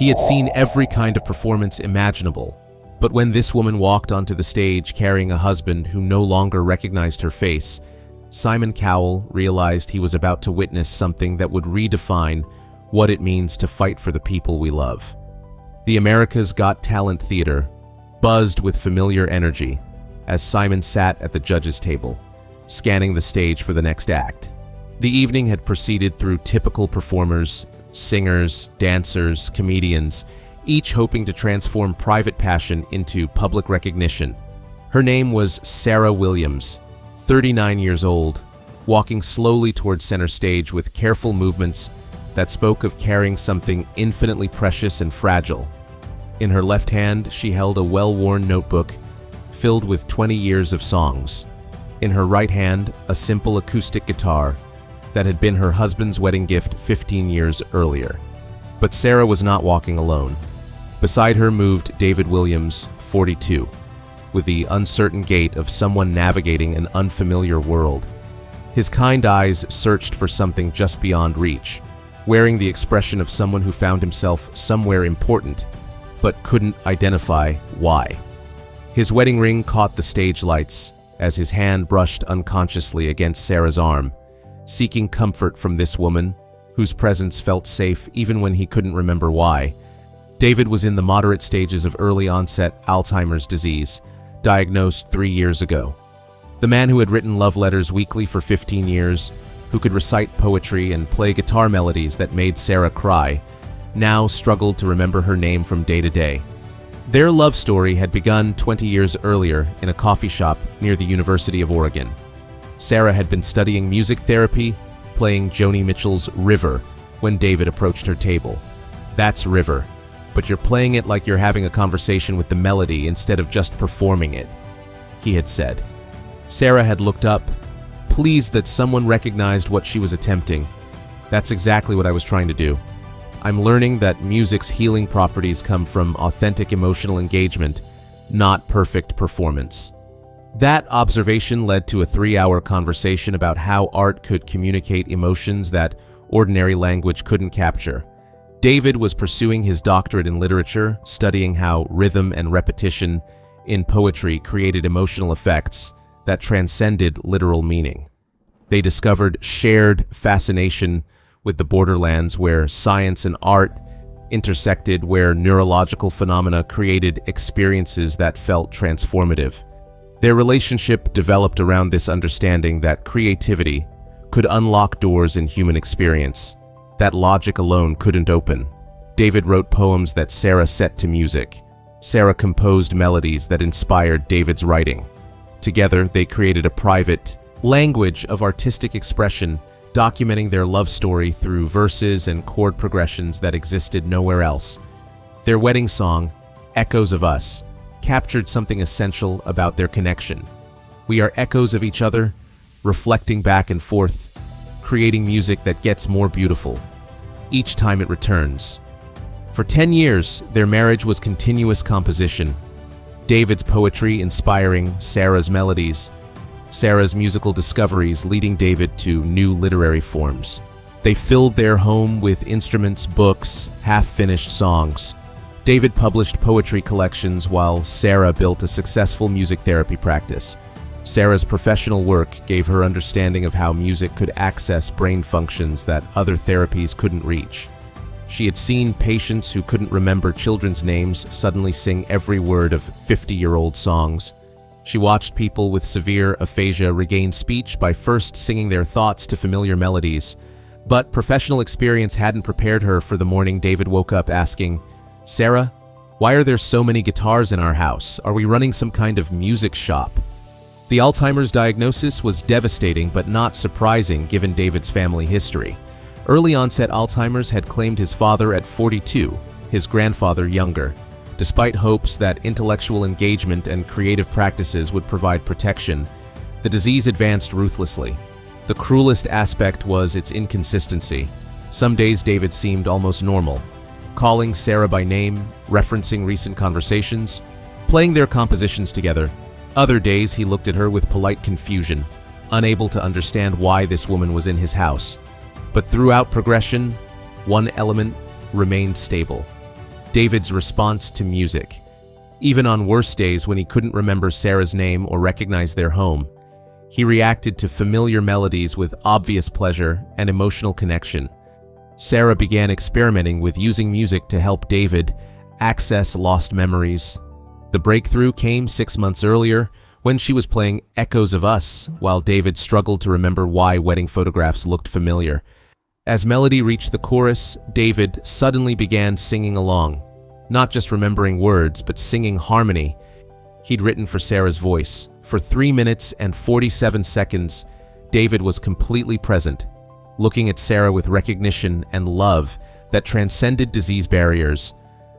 He had seen every kind of performance imaginable, but when this woman walked onto the stage carrying a husband who no longer recognized her face, Simon Cowell realized he was about to witness something that would redefine what it means to fight for the people we love. The America's Got Talent Theater buzzed with familiar energy as Simon sat at the judges' table, scanning the stage for the next act. The evening had proceeded through typical performers, singers, dancers, comedians, each hoping to transform private passion into public recognition. Her name was Sarah Williams, 39 years old, walking slowly toward center stage with careful movements that spoke of carrying something infinitely precious and fragile. In her left hand, she held a well-worn notebook filled with 20 years of songs. In her right hand, a simple acoustic guitar that had been her husband's wedding gift 15 years earlier. But Sarah was not walking alone. Beside her moved David Williams, 42, with the uncertain gait of someone navigating an unfamiliar world. His kind eyes searched for something just beyond reach, wearing the expression of someone who found himself somewhere important, but couldn't identify why. His wedding ring caught the stage lights as his hand brushed unconsciously against Sarah's arm, seeking comfort from this woman, whose presence felt safe even when he couldn't remember why. David was in the moderate stages of early-onset Alzheimer's disease, diagnosed 3 years ago. The man who had written love letters weekly for 15 years, who could recite poetry and play guitar melodies that made Sarah cry, now struggled to remember her name from day to day. Their love story had begun 20 years earlier in a coffee shop near the University of Oregon. Sarah had been studying music therapy, playing Joni Mitchell's River, when David approached her table. "That's River, but you're playing it like you're having a conversation with the melody instead of just performing it," he had said. Sarah had looked up, pleased that someone recognized what she was attempting. "That's exactly what I was trying to do. I'm learning that music's healing properties come from authentic emotional engagement, not perfect performance." That observation led to a 3-hour conversation about how art could communicate emotions that ordinary language couldn't capture. David was pursuing his doctorate in literature, studying how rhythm and repetition in poetry created emotional effects that transcended literal meaning. They discovered shared fascination with the borderlands where science and art intersected, where neurological phenomena created experiences that felt transformative. Their relationship developed around this understanding that creativity could unlock doors in human experience that logic alone couldn't open. David wrote poems that Sarah set to music. Sarah composed melodies that inspired David's writing. Together, they created a private language of artistic expression, documenting their love story through verses and chord progressions that existed nowhere else. Their wedding song, "Echoes of Us," captured something essential about their connection. We are echoes of each other, reflecting back and forth, creating music that gets more beautiful each time it returns. For 10 years, their marriage was continuous composition. David's poetry inspiring Sarah's melodies, Sarah's musical discoveries leading David to new literary forms. They filled their home with instruments, books, half-finished songs. David published poetry collections while Sarah built a successful music therapy practice. Sarah's professional work gave her understanding of how music could access brain functions that other therapies couldn't reach. She had seen patients who couldn't remember children's names suddenly sing every word of 50-year-old songs. She watched people with severe aphasia regain speech by first singing their thoughts to familiar melodies. But professional experience hadn't prepared her for the morning David woke up asking, "Sarah, why are there so many guitars in our house? Are we running some kind of music shop?" The Alzheimer's diagnosis was devastating but not surprising given David's family history. Early-onset Alzheimer's had claimed his father at 42, his grandfather younger. Despite hopes that intellectual engagement and creative practices would provide protection, the disease advanced ruthlessly. The cruelest aspect was its inconsistency. Some days David seemed almost normal, calling Sarah by name, referencing recent conversations, playing their compositions together. Other days he looked at her with polite confusion, unable to understand why this woman was in his house. But throughout progression, one element remained stable: David's response to music. Even on worse days when he couldn't remember Sarah's name or recognize their home, he reacted to familiar melodies with obvious pleasure and emotional connection. Sarah began experimenting with using music to help David access lost memories. The breakthrough came 6 months earlier when she was playing Echoes of Us while David struggled to remember why wedding photographs looked familiar. As melody reached the chorus, David suddenly began singing along, not just remembering words, but singing harmony he'd written for Sarah's voice. For 3 minutes and 47 seconds, David was completely present, looking at Sarah with recognition and love that transcended disease barriers.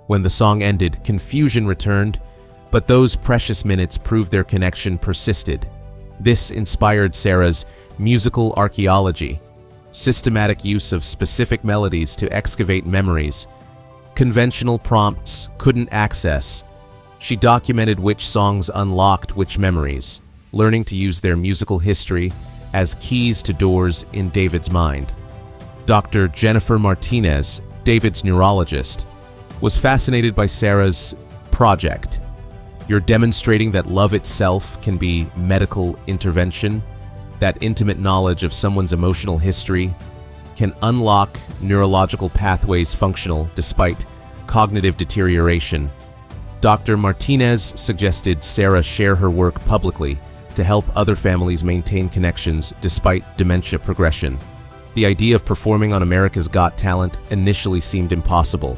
When the song ended, confusion returned, but those precious minutes proved their connection persisted. This inspired Sarah's musical archaeology, systematic use of specific melodies to excavate memories conventional prompts couldn't access. She documented which songs unlocked which memories, learning to use their musical history as keys to doors in David's mind. Dr. Jennifer Martinez, David's neurologist, was fascinated by Sarah's project. You're demonstrating that love itself can be medical intervention, that intimate knowledge of someone's emotional history can unlock neurological pathways functional despite cognitive deterioration. Dr. Martinez suggested Sarah share her work publicly to help other families maintain connections despite dementia progression. The idea of performing on America's Got Talent initially seemed impossible,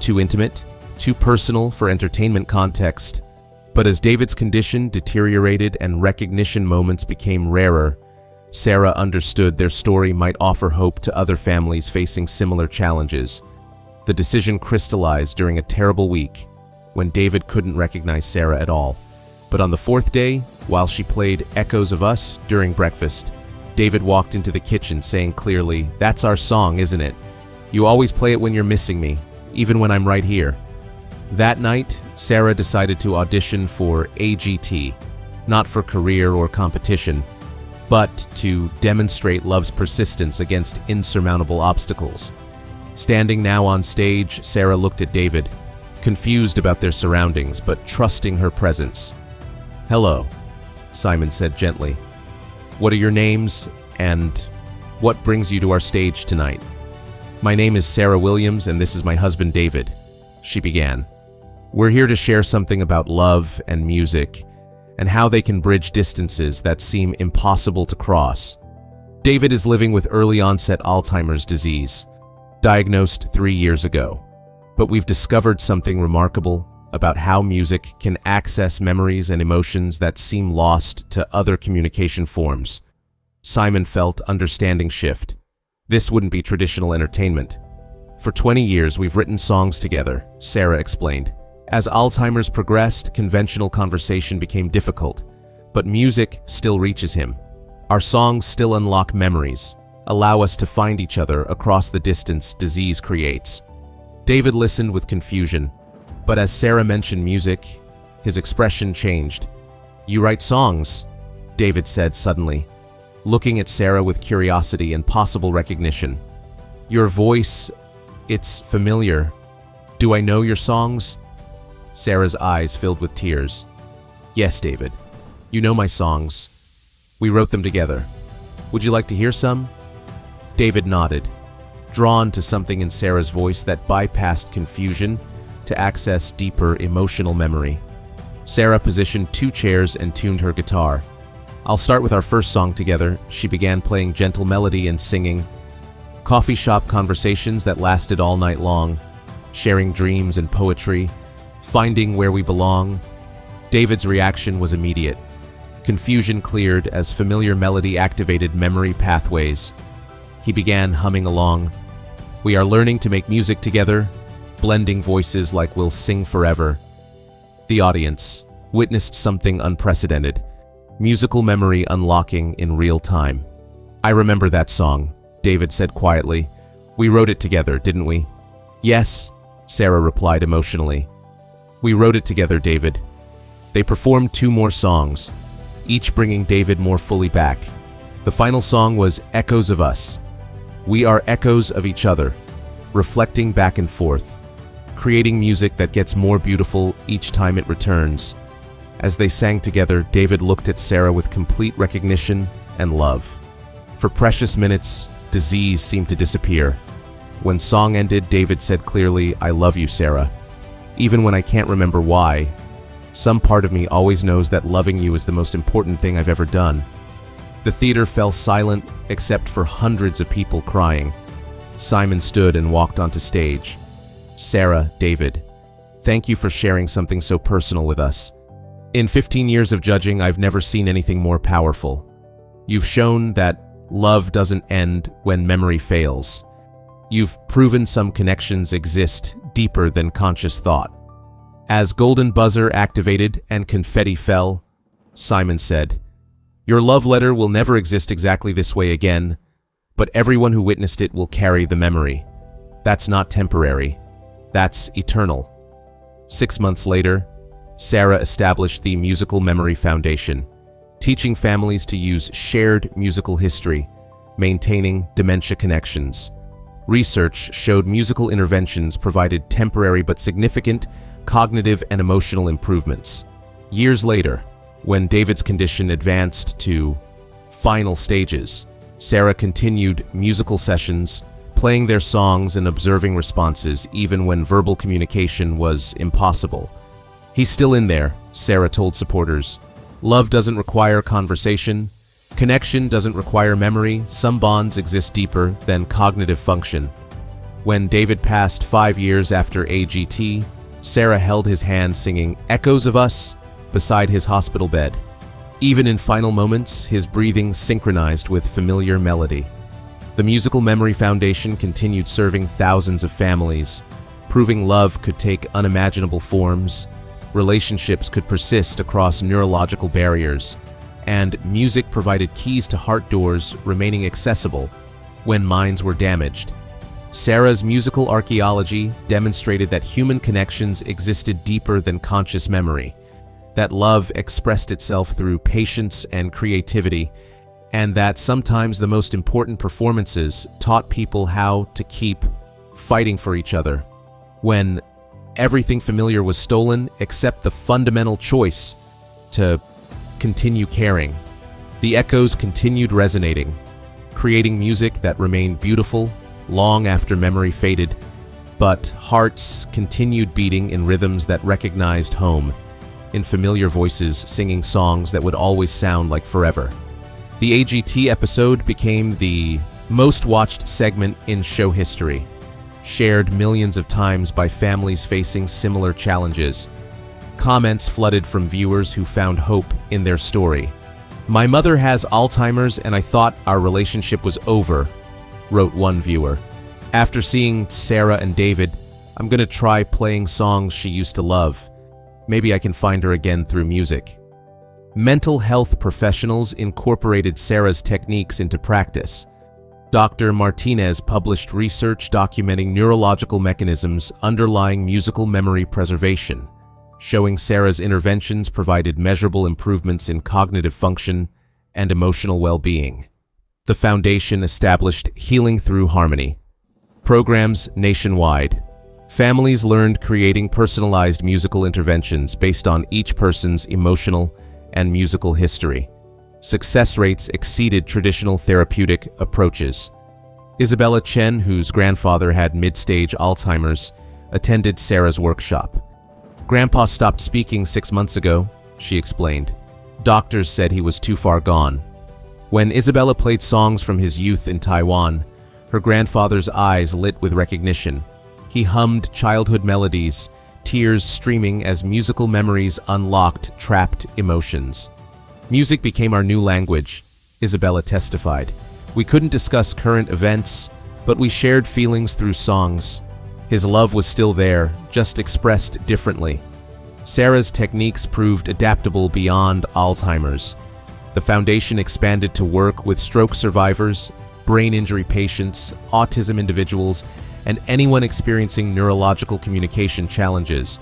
too intimate, too personal for entertainment context. But as David's condition deteriorated and recognition moments became rarer, Sarah understood their story might offer hope to other families facing similar challenges. The decision crystallized during a terrible week when David couldn't recognize Sarah at all. But on the 4th day, while she played Echoes of Us during breakfast, David walked into the kitchen saying clearly, "That's our song, isn't it? You always play it when you're missing me, even when I'm right here." That night, Sarah decided to audition for AGT, not for career or competition, but to demonstrate love's persistence against insurmountable obstacles. Standing now on stage, Sarah looked at David, confused about their surroundings, but trusting her presence. "Hello," Simon said gently. "What are your names, and what brings you to our stage tonight?" "My name is Sarah Williams, and this is my husband David," she began. "We're here to share something about love and music, and how they can bridge distances that seem impossible to cross. David is living with early-onset Alzheimer's disease, diagnosed 3 years ago. But we've discovered something remarkable about how music can access memories and emotions that seem lost to other communication forms." Simon felt understanding shift. This wouldn't be traditional entertainment. "For 20 years we've written songs together," Sarah explained. "As Alzheimer's progressed, conventional conversation became difficult, but music still reaches him. Our songs still unlock memories, allow us to find each other across the distance disease creates." David listened with confusion, but as Sarah mentioned music, his expression changed. "You write songs," David said suddenly, looking at Sarah with curiosity and possible recognition. "Your voice, it's familiar. Do I know your songs?" Sarah's eyes filled with tears. "Yes, David. You know my songs. We wrote them together. Would you like to hear some?" David nodded, drawn to something in Sarah's voice that bypassed confusion to access deeper emotional memory. Sarah positioned 2 chairs and tuned her guitar. "I'll start with our first song together," she began playing gentle melody and singing. Coffee shop conversations that lasted all night long, sharing dreams and poetry, finding where we belong. David's reaction was immediate. Confusion cleared as familiar melody activated memory pathways. He began humming along. "We are learning to make music together, blending voices like we'll sing forever." The audience witnessed something unprecedented, musical memory unlocking in real time. "I remember that song," David said quietly. "We wrote it together, didn't we?" "Yes," Sarah replied emotionally. "We wrote it together, David." They performed 2 more songs, each bringing David more fully back. The final song was Echoes of Us. We are echoes of each other, reflecting back and forth, creating music that gets more beautiful each time it returns. As they sang together, David looked at Sarah with complete recognition and love. For precious minutes, disease seemed to disappear. When song ended, David said clearly, "I love you, Sarah. Even when I can't remember why, some part of me always knows that loving you is the most important thing I've ever done." The theater fell silent except for hundreds of people crying. Simon stood and walked onto stage. "Sarah, David, thank you for sharing something so personal with us. In 15 years of judging, I've never seen anything more powerful. You've shown that love doesn't end when memory fails. You've proven some connections exist deeper than conscious thought." As golden buzzer activated and confetti fell, Simon said, "Your love letter will never exist exactly this way again, but everyone who witnessed it will carry the memory. That's not temporary. That's eternal." 6 months later, Sarah established the Musical Memory Foundation, teaching families to use shared musical history, maintaining dementia connections. Research showed musical interventions provided temporary but significant cognitive and emotional improvements. Years later, when David's condition advanced to final stages, Sarah continued musical sessions, playing their songs and observing responses even when verbal communication was impossible. "He's still in there," Sarah told supporters. "Love doesn't require conversation. Connection doesn't require memory. Some bonds exist deeper than cognitive function." When David passed 5 years after AGT, Sarah held his hand singing "Echoes of Us" beside his hospital bed. Even in final moments, his breathing synchronized with familiar melody. The Musical Memory Foundation continued serving thousands of families, proving love could take unimaginable forms, relationships could persist across neurological barriers, and music provided keys to heart doors remaining accessible when minds were damaged. Sarah's musical archaeology demonstrated that human connections existed deeper than conscious memory, that love expressed itself through patience and creativity, and that sometimes the most important performances taught people how to keep fighting for each other. When everything familiar was stolen except the fundamental choice to continue caring, the echoes continued resonating, creating music that remained beautiful long after memory faded, but hearts continued beating in rhythms that recognized home, in familiar voices singing songs that would always sound like forever. The AGT episode became the most watched segment in show history, shared millions of times by families facing similar challenges. Comments flooded from viewers who found hope in their story. "My mother has Alzheimer's and I thought our relationship was over," wrote one viewer. "After seeing Sarah and David, I'm gonna try playing songs she used to love. Maybe I can find her again through music." Mental health professionals incorporated Sarah's techniques into practice. Dr. Martinez published research documenting neurological mechanisms underlying musical memory preservation, showing Sarah's interventions provided measurable improvements in cognitive function and emotional well-being. The foundation established Healing Through Harmony programs nationwide. Families learned creating personalized musical interventions based on each person's emotional and musical history. Success rates exceeded traditional therapeutic approaches. Isabella Chen, whose grandfather had mid-stage Alzheimer's, attended Sarah's workshop. "Grandpa stopped speaking 6 months ago," she explained. "Doctors said he was too far gone." When Isabella played songs from his youth in Taiwan, her grandfather's eyes lit with recognition. He hummed childhood melodies, tears streaming as musical memories unlocked trapped emotions. "Music became our new language," Isabella testified. "We couldn't discuss current events, but we shared feelings through songs. His love was still there, just expressed differently." Sarah's techniques proved adaptable beyond Alzheimer's. The foundation expanded to work with stroke survivors, brain injury patients, autism individuals, and anyone experiencing neurological communication challenges.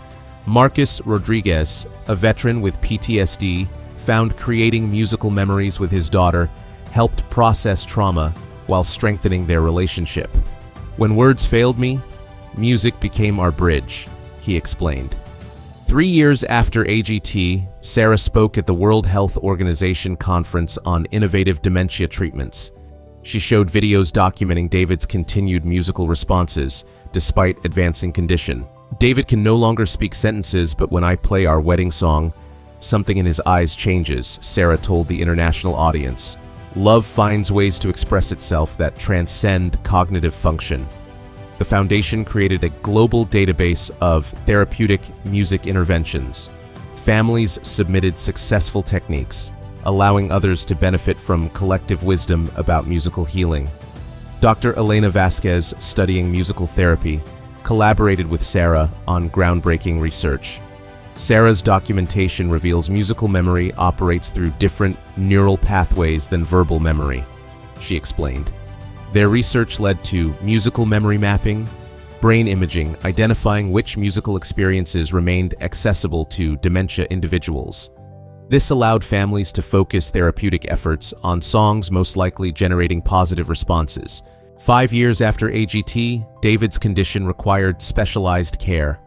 Marcus Rodriguez, a veteran with PTSD, found creating musical memories with his daughter helped process trauma while strengthening their relationship. "When words failed me, music became our bridge." he explained. 3 years after AGT, Sarah spoke at the World Health Organization conference on innovative dementia treatments. She showed videos documenting David's continued musical responses, despite advancing condition. David can no longer speak sentences, but when I play our wedding song, something in his eyes changes, Sarah told the international audience. Love finds ways to express itself that transcend cognitive function. The foundation created a global database of therapeutic music interventions. Families submitted successful techniques, allowing others to benefit from collective wisdom about musical healing. Dr. Elena Vasquez, studying musical therapy, collaborated with Sarah on groundbreaking research. Sarah's documentation reveals musical memory operates through different neural pathways than verbal memory, she explained. Their research led to musical memory mapping, brain imaging identifying which musical experiences remained accessible to dementia individuals. This allowed families to focus therapeutic efforts on songs most likely generating positive responses. 5 years after AGT, David's condition required specialized care.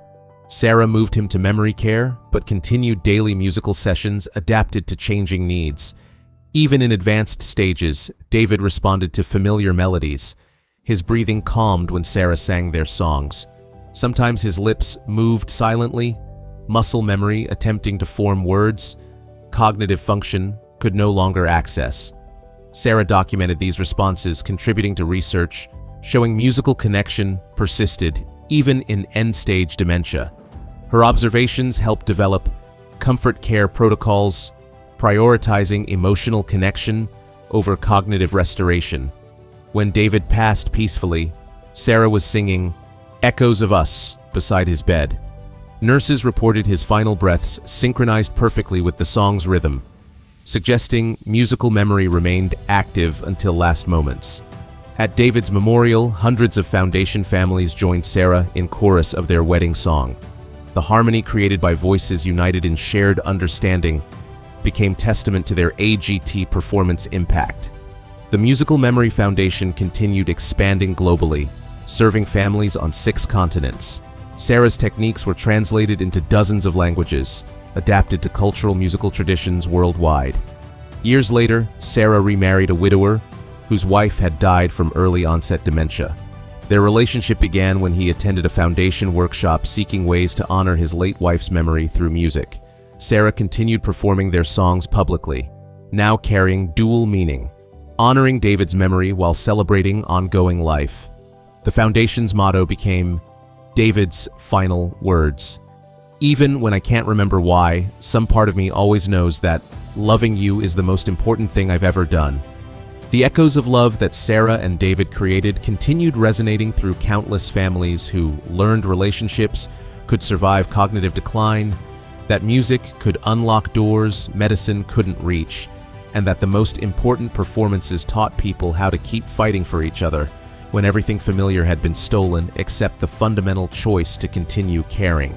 Sarah moved him to memory care, but continued daily musical sessions adapted to changing needs. Even in advanced stages, David responded to familiar melodies. His breathing calmed when Sarah sang their songs. Sometimes his lips moved silently, muscle memory attempting to form words, cognitive function could no longer access. Sarah documented these responses, contributing to research showing musical connection persisted even in end-stage dementia. Her observations helped develop comfort care protocols, prioritizing emotional connection over cognitive restoration. When David passed peacefully, Sarah was singing "Echoes of Us" beside his bed. Nurses reported his final breaths synchronized perfectly with the song's rhythm, suggesting musical memory remained active until last moments. At David's memorial, hundreds of foundation families joined Sarah in chorus of their wedding song. The harmony created by voices united in shared understanding became testament to their AGT performance impact. The Musical Memory Foundation continued expanding globally, serving families on 6 continents. Sarah's techniques were translated into dozens of languages, adapted to cultural musical traditions worldwide. Years later, Sarah remarried a widower whose wife had died from early-onset dementia. Their relationship began when he attended a foundation workshop seeking ways to honor his late wife's memory through music. Sarah continued performing their songs publicly, now carrying dual meaning, honoring David's memory while celebrating ongoing life. The foundation's motto became David's final words. Even when I can't remember why, some part of me always knows that loving you is the most important thing I've ever done. The echoes of love that Sarah and David created continued resonating through countless families who learned relationships could survive cognitive decline, that music could unlock doors medicine couldn't reach, and that the most important performances taught people how to keep fighting for each other when everything familiar had been stolen except the fundamental choice to continue caring.